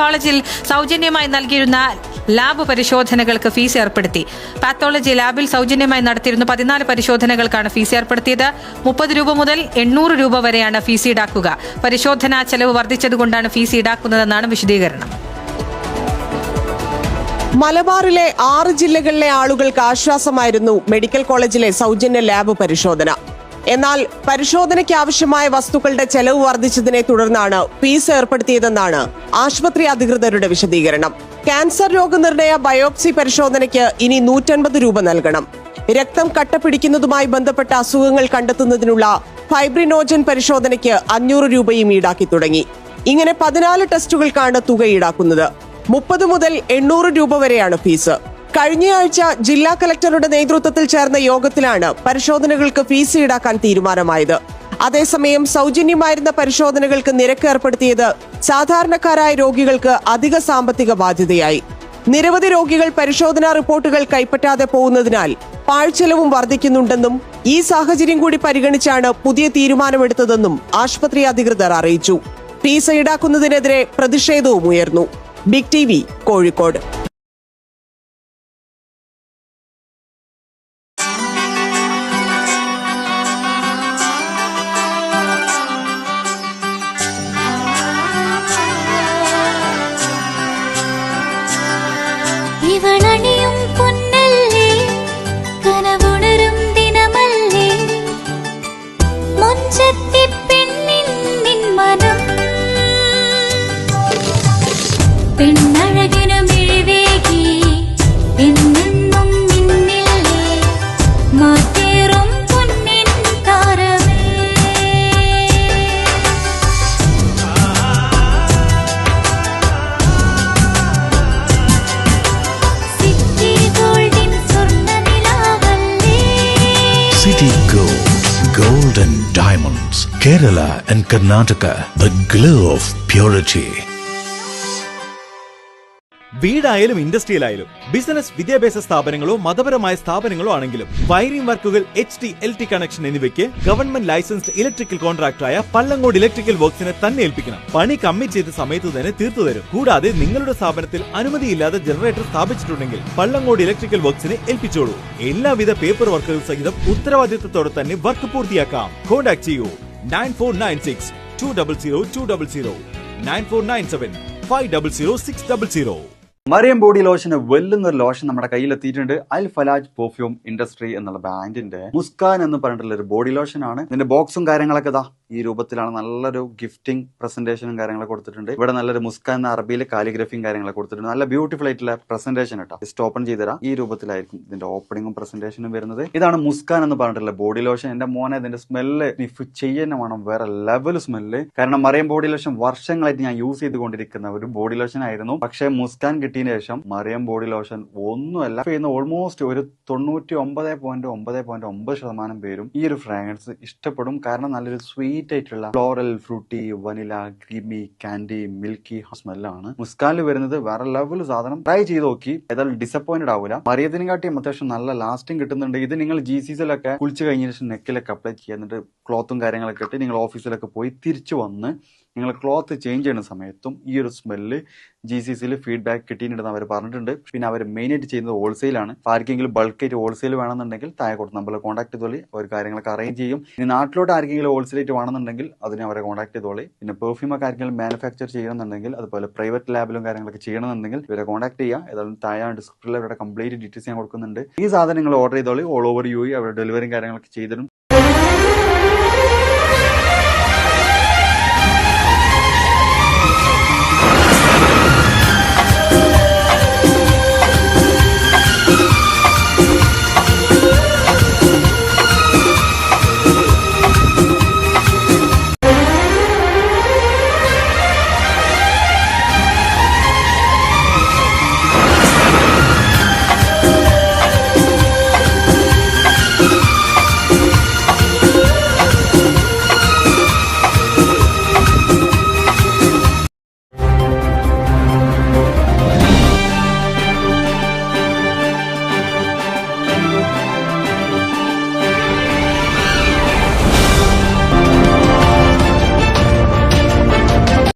കോളേജിൽ സൗജന്യമായി നൽകിയിരുന്ന ലാബ് പരിശോധനകൾക്ക് ഫീസ് ഏർപ്പെടുത്തി. പാത്തോളജി ലാബിൽ സൗജന്യമായി നടത്തിയിരുന്ന 14 പരിശോധനകൾക്കാണ് ഫീസ് ഏർപ്പെടുത്തിയത്. 30 രൂപ മുതൽ 800 രൂപ വരെയാണ് ഫീസ് ഈടാക്കുക. പരിശോധനാ ചെലവ് വർദ്ധിച്ചതുകൊണ്ടാണ് ഫീസ് ഈടാക്കുന്നതെന്നാണ് വിശദീകരണം. മലബാറിലെ 6 ജില്ലകളിലെ ആളുകൾക്ക് ആശ്വാസമായിരുന്നു മെഡിക്കൽ കോളേജിലെ സൗജന്യ ലാബ് പരിശോധന. എന്നാൽ പരിശോധനയ്ക്ക് ആവശ്യമായ വസ്തുക്കളുടെ ചെലവ് വർദ്ധിച്ചതിനെ തുടർന്നാണ് ഫീസ് ഏർപ്പെടുത്തിയതെന്നാണ് ആശുപത്രി അധികൃതരുടെ വിശദീകരണം. ക്യാൻസർ രോഗനിർണയ ബയോപ്സി പരിശോധനയ്ക്ക് ഇനി 150 രൂപ നൽകണം. രക്തം കട്ടപിടിക്കുന്നതുമായി ബന്ധപ്പെട്ട അസുഖങ്ങൾ കണ്ടെത്തുന്നതിനുള്ള ഫൈബ്രിനോജൻ പരിശോധനയ്ക്ക് 500 രൂപയും ഈടാക്കി തുടങ്ങി. ഇങ്ങനെ 14 ടെസ്റ്റുകൾക്കാണ് തുക ഈടാക്കുന്നത്. 30 മുതൽ 800 രൂപ വരെയാണ് ഫീസ്. കഴിഞ്ഞയാഴ്ച ജില്ലാ കലക്ടറുടെ നേതൃത്വത്തിൽ ചേർന്ന യോഗത്തിലാണ് പരിശോധനകൾക്ക് ഫീസ് ഈടാക്കാൻ തീരുമാനമായത്. അതേസമയം സൗജന്യമായിരുന്ന പരിശോധനകൾക്ക് നിരക്ക് ഏർപ്പെടുത്തിയത് സാധാരണക്കാരായ രോഗികൾക്ക് അധിക സാമ്പത്തിക ബാധ്യതയായി. നിരവധി രോഗികൾ പരിശോധനാ റിപ്പോർട്ടുകൾ കൈപ്പറ്റാതെ പോകുന്നതിനാൽ പാഴ്ചെലവും വർദ്ധിക്കുന്നുണ്ടെന്നും ഈ സാഹചര്യം കൂടി പരിഗണിച്ചാണ് പുതിയ തീരുമാനമെടുത്തതെന്നും ആശുപത്രി അധികൃതർ അറിയിച്ചു. ഫീസ് ഈടാക്കുന്നതിനെതിരെ പ്രതിഷേധവും ഉയർന്നു. Big TV Kozhikode. ഇവളണിയും പൊന്നല്ലേ കനവുണരും ദിനമല്ലേ മുഞ്ചത്തി പെണ്ണിൻ നിൻ മനം പെണ്ണഴകിനു മിഴിവേകി എന്നെന്നും നിന്നില്ലേ മാറ്റേറും പൊന്നിൻ താരമേ City Gold and Diamonds, Kerala and Karnataka, the glow of purity. വീടായാലും ഇൻഡസ്ട്രിയിലായാലും ബിസിനസ് വിദ്യാഭ്യാസ സ്ഥാപനങ്ങളോ മതപരമായ സ്ഥാപനങ്ങളോ ആണെങ്കിലും വയറിംഗ് വർക്കുകൾ HT/LT കണക്ഷൻ എന്നിവയ്ക്ക് ഗവൺമെന്റ് ലൈസൻസ്ഡ് ഇലക്ട്രിക്കൽ കോൺട്രാക്ടറായ പള്ളങ്ങോട് ഇലക്ട്രിക്കൽ വർക്സിനെ തന്നെ ഏൽപ്പിക്കണം. പണി കമ്മിറ്റ് ചെയ്ത സമയത്ത് തന്നെ തീർത്തു തരും. കൂടാതെ നിങ്ങളുടെ സ്ഥാപനത്തിൽ അനുമതിയില്ലാതെ ജനറേറ്റർ സ്ഥാപിച്ചിട്ടുണ്ടെങ്കിൽ പള്ളങ്ങോട് ഇലക്ട്രിക്കൽ വർക്സിനെ ഏൽപ്പിച്ചോളൂ. എല്ലാവിധ പേപ്പർ വർക്കുകൾ സഹിതം ഉത്തരവാദിത്തത്തോടെ തന്നെ വർക്ക് പൂർത്തിയാക്കാം. കോൺടാക്ട് ചെയ്യൂ 9496 200 200 9497 500 600. മറിയം ബോഡി ലോഷന് വെല്ലുന്ന ഒരു ലോഷൻ നമ്മുടെ കയ്യിലെത്തിയിട്ടുണ്ട്. അൽ ഫലാജ് പെർഫ്യൂം ഇൻഡസ്ട്രി എന്നുള്ള ബ്രാൻഡിന്റെ മുസ്കാൻ എന്ന് പറഞ്ഞിട്ടുള്ള ഒരു ബോഡി ലോഷൻ ആണ്. ഇതിന്റെ ബോക്സും കാര്യങ്ങളൊക്കെ ഇതാ ഈ രൂപത്തിലാണ്. നല്ലൊരു ഗിഫ്റ്റിംഗ് പ്രസന്റേഷനും കാര്യങ്ങളൊക്കെ കൊടുത്തിട്ടുണ്ട്. ഇവിടെ നല്ലൊരു മുസ്കാൻ എന്ന അറബിയിൽ കാലിഗ്രഫിയും കാര്യങ്ങളൊക്കെ കൊടുത്തിട്ടുണ്ട്. നല്ല ബ്യൂട്ടിഫുൾ ആയിട്ടുള്ള പ്രസന്റേഷൻ കേട്ടോ. ജസ്റ്റ് ഓപ്പൺ ചെയ്തുതരാം. ഈ രൂപത്തിലായിരിക്കും ഇതിന്റെ ഓപ്പണിംഗും പ്രസന്റേഷനും വരുന്നത്. ഇതാണ് മുസ്കാൻ എന്ന് പറഞ്ഞിട്ടുള്ള ബോഡി ലോഷൻ. എന്റെ മോനെ ഇതിന്റെ സ്മെല്ല് സ്നിഫ് ചെയ്യുന്ന വേണം, വേറെ ലെവൽ സ്മെല്ല്. കാരണം മറിയം ബോഡി ലോഷൻ വർഷങ്ങളായിട്ട് ഞാൻ യൂസ് ചെയ്തുകൊണ്ടിരിക്കുന്ന ഒരു ബോഡി ലോഷൻ ആയിരുന്നു. പക്ഷേ മുസ്കാൻ കിട്ടിയതിന് ശേഷം മറിയം ബോഡി ലോഷൻ ഒന്നുമല്ല ചെയ്യുന്ന ഓൾമോസ്റ്റ് ഒരു 99.9% പേരും ഈ ഒരു ഫ്രാഗ്രൻസ് ഇഷ്ടപ്പെടും. കാരണം നല്ലൊരു സ്വീറ്റ് ആയിട്ടുള്ള floral, fruity, vanilla, creamy, candy, milky സ്മെല്ലാണ് മുസ്കാനിൽ വരുന്നത്. വേറെ ലെവൽ സാധനം. ട്രൈ ചെയ്ത് നോക്കി, ഏതായാലും ഡിസപ്പോയിന്റഡ് ആവില്ല. മറിയത്തിനെക്കാട്ടിയും അത്യാവശ്യം നല്ല ലാസ്റ്റിംഗ് കിട്ടുന്നുണ്ട്. ഇത് നിങ്ങൾ GCCയിലൊക്കെ കുളിച്ച് കഴിഞ്ഞ ശേഷം നെക്കിലൊക്കെ അപ്ലൈ ചെയ്യുക. എന്നിട്ട് ക്ലോത്തും കാര്യങ്ങളൊക്കെ ഇട്ട് നിങ്ങൾ ഓഫീസിലൊക്കെ പോയി തിരിച്ചു വന്ന് നിങ്ങൾ ക്ലോത്ത് ചേഞ്ച് ചെയ്യുന്ന സമയത്തും ഈ ഒരു സ്മെല്ല് GCCയിൽ ഫീഡ്ബാക്ക് കിട്ടിയിട്ടുണ്ടെന്ന് അവർ പറഞ്ഞിട്ടുണ്ട്. പിന്നെ അവർ മെയിനായിട്ട് ചെയ്യുന്നത് ഹോൾസെയിലാണ്. ആർക്കെങ്കിലും ബൾക്കായിട്ട് ഹോൾസെയിൽ വേണമെന്നുണ്ടെങ്കിൽ താഴെ കൊടുത്ത് നമ്മൾ കോൺടാക്ട് ചെയ്തോളി. അവർ കാര്യങ്ങളൊക്കെ അറേഞ്ച് ചെയ്യും. ഇനി നാട്ടിലോട്ട് ആർക്കെങ്കിലും ഹോൾസെയിലായിട്ട് വേണമെന്നുണ്ടെങ്കിൽ അതിനെ അവരെ കോൺടാക്ട് ചെയ്തോളി. പിന്നെ പെർഫ്യൂമൊക്കെ ആർക്കെങ്കിലും മാനുഫാക്ചർ ചെയ്യണമെന്നുണ്ടെങ്കിൽ അതുപോലെ പ്രൈവറ്റ് ലാബിലും കാര്യങ്ങളൊക്കെ ചെയ്യണമെന്നുണ്ടെങ്കിൽ ഇവരെ കോൺടാക്ട് ചെയ്യുക. ഏതായാലും താഴെ ഡിസ്ക്രിപ്ഷനിൽ അവരുടെ കംപ്ലീറ്റ് ഡീറ്റെയിൽസ് ഞാൻ കൊടുക്കുന്നുണ്ട്. ഈ സാധനങ്ങൾ ഓർഡർ ചെയ്തോളി. ഓൾ ഓവർ UAE അവരുടെ ഡെലിവറിയും കാര്യങ്ങളൊക്കെ ചെയ്തിടും.